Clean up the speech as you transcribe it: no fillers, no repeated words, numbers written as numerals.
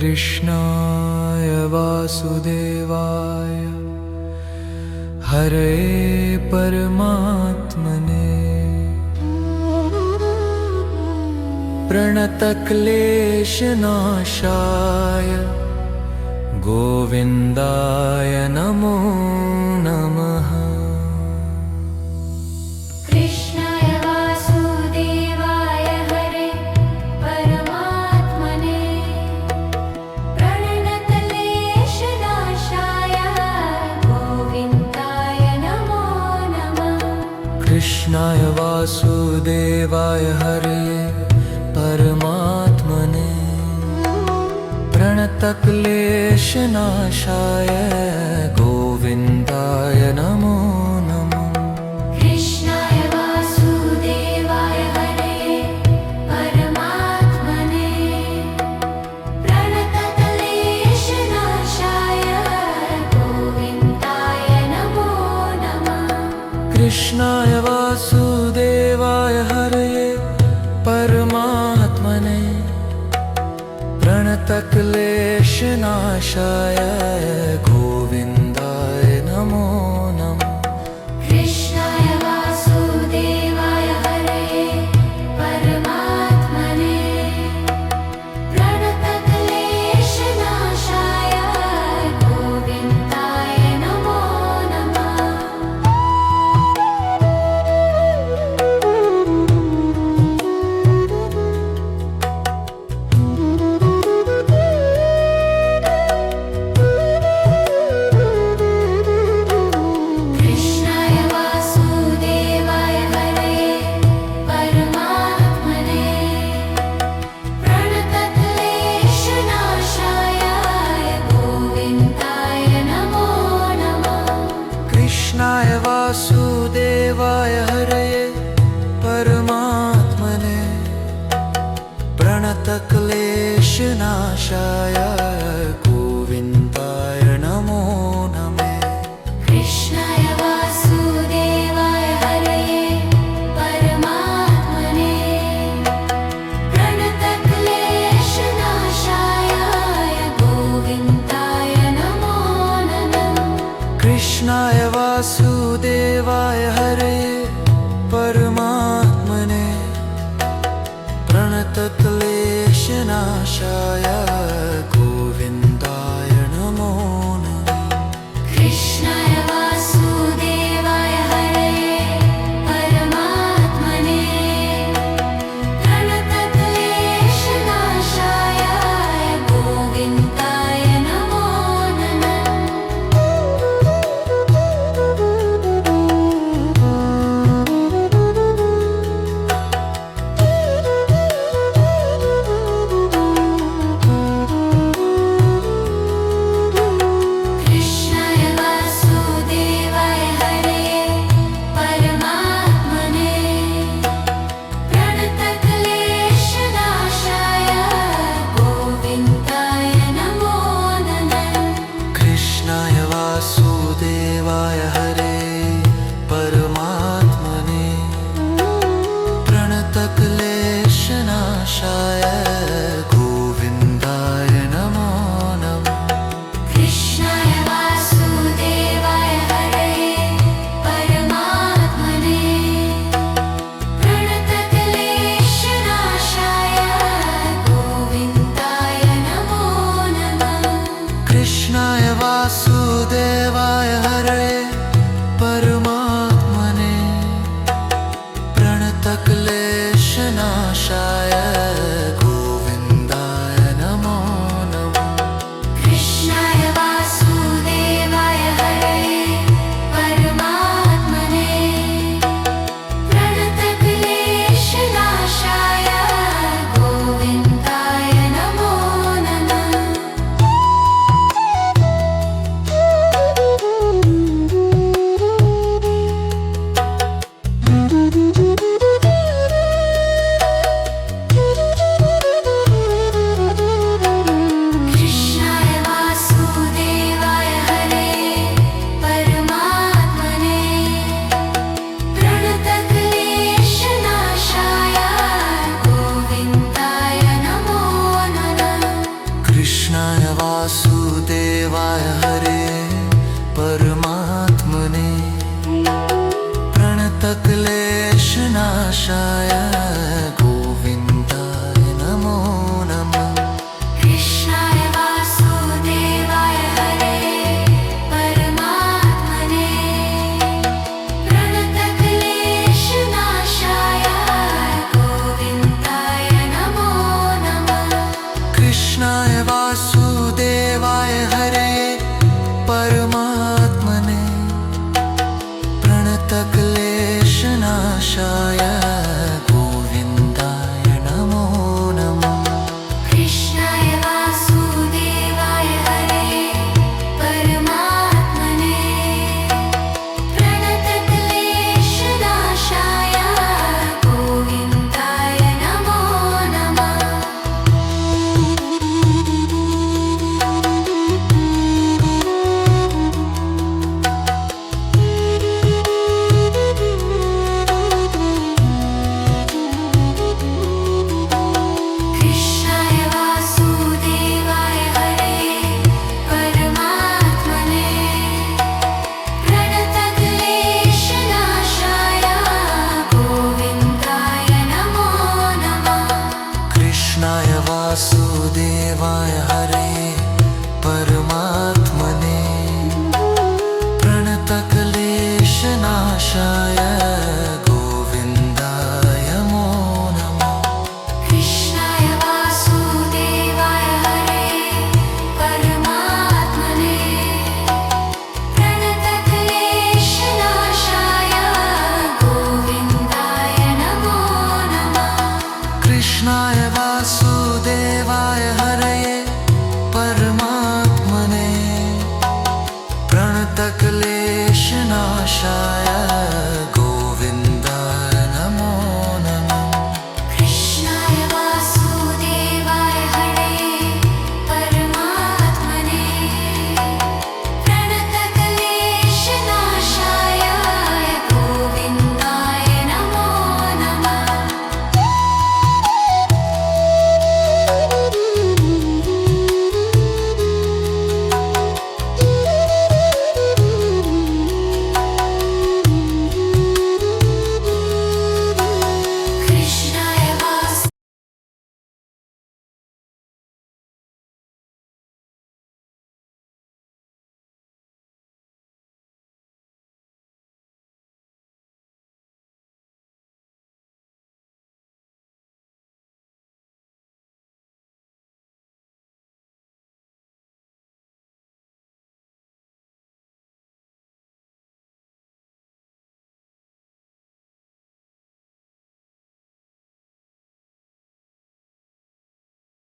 कृष्णाय वासुदेवाय हरे परमात्मने प्रणतक्लेशनाशाय गोविन्दाय नमो नमः। कृष्णाय वासुदेवाय हरे परमात्मने प्रणतक्लेशनाशाय गोविन्दाय नमो नमः। कृष्णाय वासुदेवाय हरे परमात्मने प्रणतक्लेशनाशाय गोविन्दाय नमो नमः। कृष्णाय वासुदेवाय हरे परमात्मने प्रणतक्लेशनाशाय गोविन्दाय नमो नमः। कृष्णाय वासुदेवाय हरे परमात्मने प्रणतक्लेशनाशाय गोविन्दाय नमो नमः। कृष्णाय वासुदेवाय हरे परमात्मने प्रणतक्लेशनाशाय गोविन्दाय नमो नमः। कृष्णाय वासुदेवाय हरे परमात्मने प्रणतक्लेशनाशाय गोविन्दाय नमो नमः। कृष्णाय वासुदेवाय हरे परमात्मने प्रणतक्लेशनाशाय गोविन्दाय नमो नमः। कृष्णाय वासुदेवाय हरे परमात्मने प्रणतक्लेशनाशाय गोविन्दाय नमो नमः। कृष्णाय वासुदेवाय हरे परमात्मने प्रणतक्लेशनाशाय गोविन्दाय नमो नमः। कृष्णाय वासुदेवाय हरे परमात्मने प्रणतक्लेशनाशाय गोविन्दाय नमो नमः। कृष्णाय वासुदेवाय हरे परमात्मने प्रणतक्लेशनाशाय गोविन्दाय नमो नमः। कृष्णाय वासुदेवाय हरे परमात्मने प्रणतक्लेशनाशाय गोविन्दाय नमो नमः। कृष्णाय वासुदेवाय हरे परमात्मने प्रणतक्लेशनाशाय गोविन्दाय नमो नमः। कृष्णाय वासुदेवाय हरे परमात्मने प्रणतक्लेशनाशाय गोविन्दाय नमो नमः। कृष्णाय वासुदेवाय हरे परमात्मने प्रणतक्लेशनाशाय गोविन्दाय नमो नमः। वासुदेवाय हरे